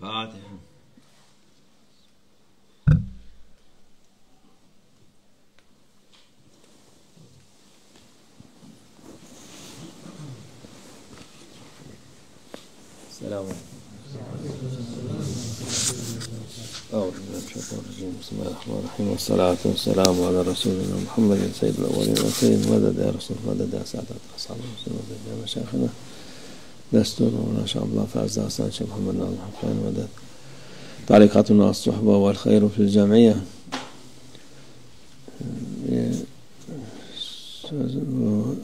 Fatiha. Selamun Aleyküm. Bismillahirrahmanirrahim. Ve salatu ve selamu ala Resulina Muhammedin seyyidil evvelin ve seyyidil meded ya Resul meded ya saadat ashabı meded ya meşayihina destur ve neşâbullah ferzâ hasan şeyh Muhammed nazım hakkâni meded tarikatuna as-suhba vel hayru fil cemiyye.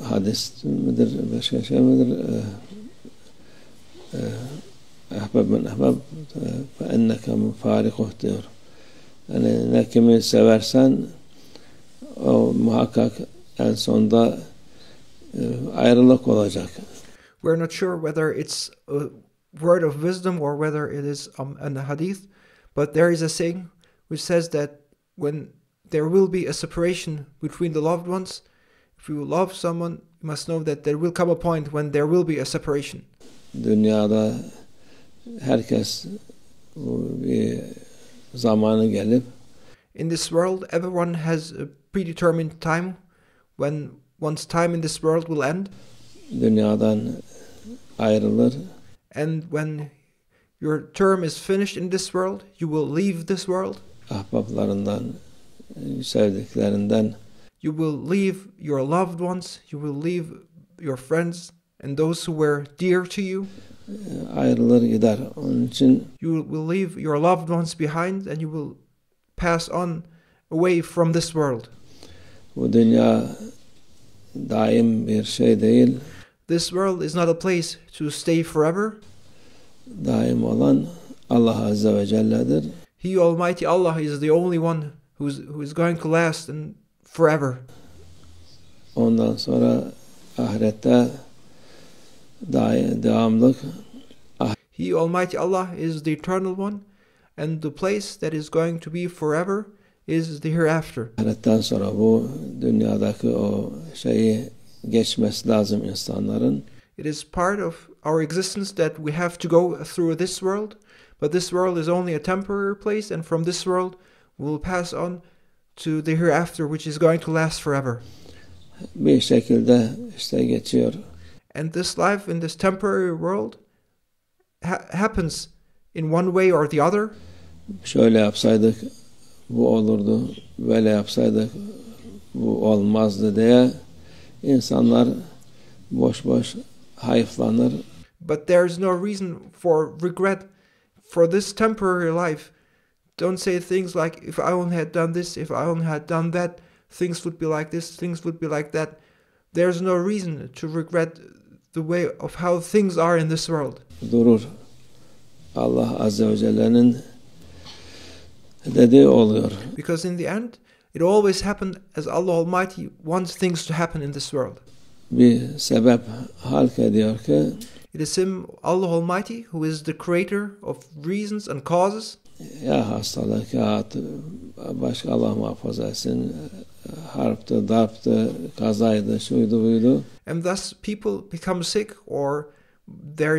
Hadis midir, başka şey midir? Ahbab men ahbab fe enneke mufarikuh diyor. Yani ne kimi seversen o muhakkak en sonda ayrılık olacak. We're not sure whether it's a word of wisdom or whether it is an hadith, but there is a saying which says that when there will be a separation between the loved ones, if you love someone, you must know that there will come a point when there will be a separation. Dünyada herkes bir zamanı gelip in this world, everyone has a predetermined time when one's time in this world will end. Dünyadan ayrılır. And when your term is finished in this world, you will leave this world. Ahbaplarından, sevdiklerinden. You will leave your loved ones, you will leave your friends and those who were dear to you. Ayrılır gider. Onun için you will leave your loved ones behind and you will pass on away from this world. Bu dünya daim bir şey değil. This world is not a place to stay forever. Daim olan Allah Azze ve Celle'dir. He Almighty Allah is the only one who is going to last and forever. Ondan sonra ahirette devamlık. He Almighty Allah is the eternal one, and the place that is going to be forever is the hereafter. Ahiretten sonra bu dünyadaki o şeyi geçmesi lazım insanların. It is part of our existence that we have to go through this world, but this world is only a temporary place, and from this world we will pass on to the hereafter, which is going to last forever. Bir şekilde işte geçiyor. And this life in this temporary world happens in one way or the other. Şöyle yapsaydık bu olurdu, böyle yapsaydık bu olmazdı diye insanlar boş boş hayıflanır. But there's no reason for regret for this temporary life. Don't say things like, if I only had done this, if I only had done that, things would be like this, things would be like that. There's no reason to regret the way of how things are in this world. Durur. Allah Azze ve Celle'nin dediği oluyor. Because in the end, it always happened as Allah Almighty wants things to happen in this world. Bir sebep halk ediyor ki it is Him, Allah Almighty, who is the creator of reasons and causes. Ya hastalık ya başka Allah muhafaza etsin, harptı, darptı, kazaydı, şuydu buydu. And thus people become sick, or there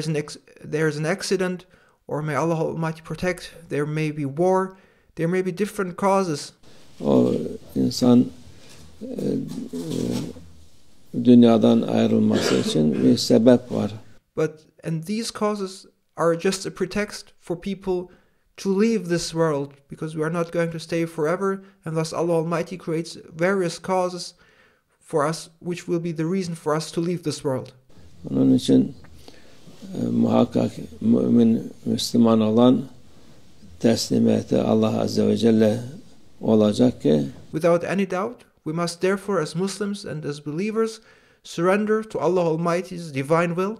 is an accident, or may Allah Almighty protect, there may be war, there may be different causes. O insan dünyadan ayrılması için bir sebep var. And these causes are just a pretext for people to leave this world, because we are not going to stay forever, and thus Allah Almighty creates various causes for us, which will be the reason for us to leave this world. Onun için muhakkak mümin, Müslüman olan teslimiyeti Allah Azze ve Celle olacak ki without any doubt, we must therefore as Muslims and as believers surrender to Allah Almighty's divine will.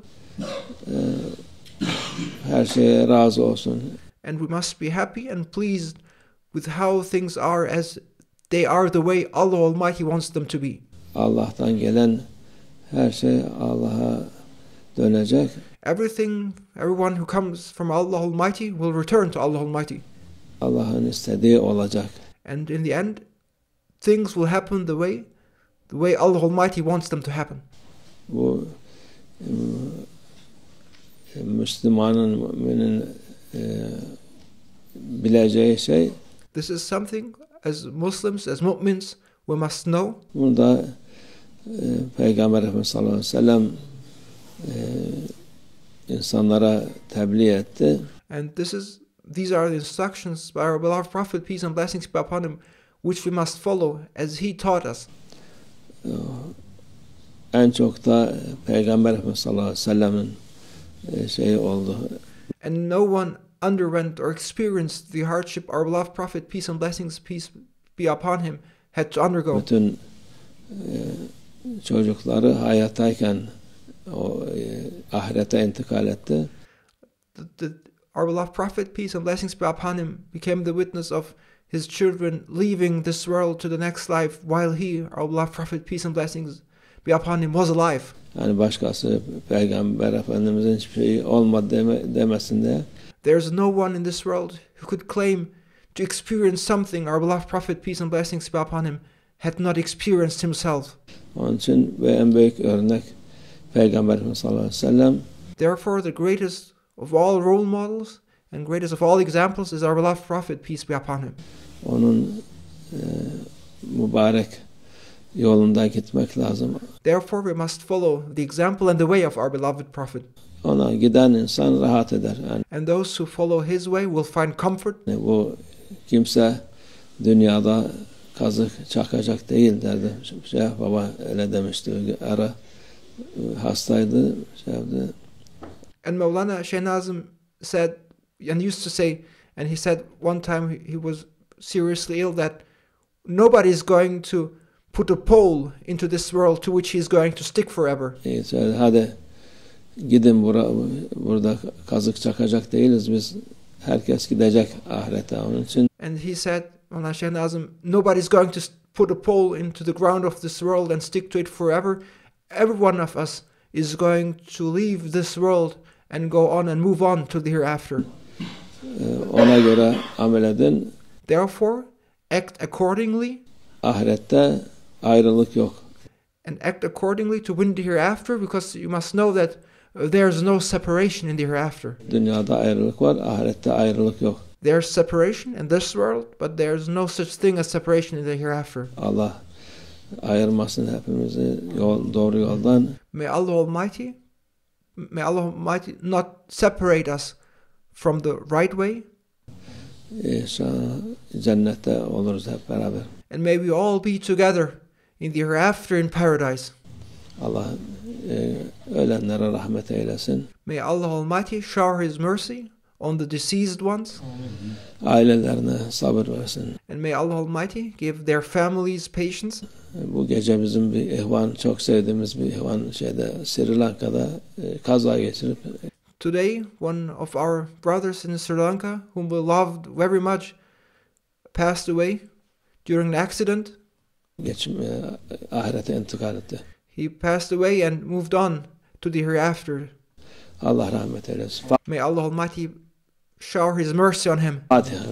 Her şeye razı olsun. And we must be happy and pleased with how things are as they are the way Allah Almighty wants them to be. Allah'tan gelen her şey Allah'a dönecek. Everyone who comes from Allah Almighty will return to Allah Almighty. Allah'ın istediği olacak. And in the end, things will happen the way Allah Almighty wants them to happen. Bu Müslümanın, müminin bileceği şey, This is something as Muslims, as mu'mins, we must know. burada Peygamber Efendimiz sallallahu aleyhi ve sellem insanlara tebliğ etti. And these are the instructions by our beloved Prophet, peace and blessings be upon him, which we must follow as he taught us. En çok da Peygamber Efendimiz sallallahu aleyhi ve sellemin şeyi oldu. And no one underwent or experienced the hardship our beloved Prophet, peace and blessings peace be upon him, had to undergo. Bütün çocukları hayattayken o ahirete intikal etti. Our beloved Prophet, peace and blessings be upon him, became the witness of his children leaving this world to the next life, while he, our beloved Prophet, peace and blessings be upon him, was alive. Yani başkası Peygamber Efendimizin hiçbir şeyi olmadı demesin diye. There's no one in this world who could claim to experience something our beloved Prophet, peace and blessings be upon him, had not experienced himself. Onun için ve en büyük örnek Peygamber Efendimiz sallallahu aleyhi ve sellem. Therefore, the greatest of all role models and greatest of all examples is our beloved Prophet, peace be upon him. Onun mübarek yolunda gitmek lazım. Therefore, we must follow the example and the way of our beloved Prophet. Ona giden insan rahat eder. Yani And those who follow his way will find comfort. bu kimse dünyada kazık çakacak değil derdi. Baba öyle demişti. Ara hastaydı. And Maulana Shaykh Nazim said, and used to say, and he said one time he was seriously ill, that nobody is going to put a pole into this world to which he is going to stick forever. Hadi gidin burada kazık çakacak değiliz biz. Herkes gidecek ahirete onun için. And he said, Maulana Shaykh Nazim, nobody is going to put a pole into the ground of this world and stick to it forever. Every one of us is going to leave this world and go on and move on to the hereafter. Ona göre amel edin. Therefore, act accordingly. Ahirette ayrılık yok. And act accordingly to win the hereafter, because you must know that there's no separation in the hereafter. Dünyada ayrılık var, ahirette ayrılık yok. There's separation in this world, but there's no such thing as separation in the hereafter. Allah ayırmasın hepimizi doğru yoldan. May Allah Almighty not separate us from the right way. İnşallah cennette oluruz hep beraber. And may we all be together in the hereafter in paradise. Allah ölenlere rahmet eylesin. May Allah Almighty shower His mercy on the deceased ones. Ailelerine sabır versin. And may Allah Almighty give their families patience. Bu gece bizim bir ihvan, çok sevdiğimiz bir ihvan Sri Lanka'da kaza geçirip. Today, one of our brothers in Sri Lanka, whom we loved very much, passed away during an accident. Ahirete intikal etti. He passed away and moved on to the hereafter. Allah rahmet eylesin. May Allah Almighty shower His mercy on him. Fatiha.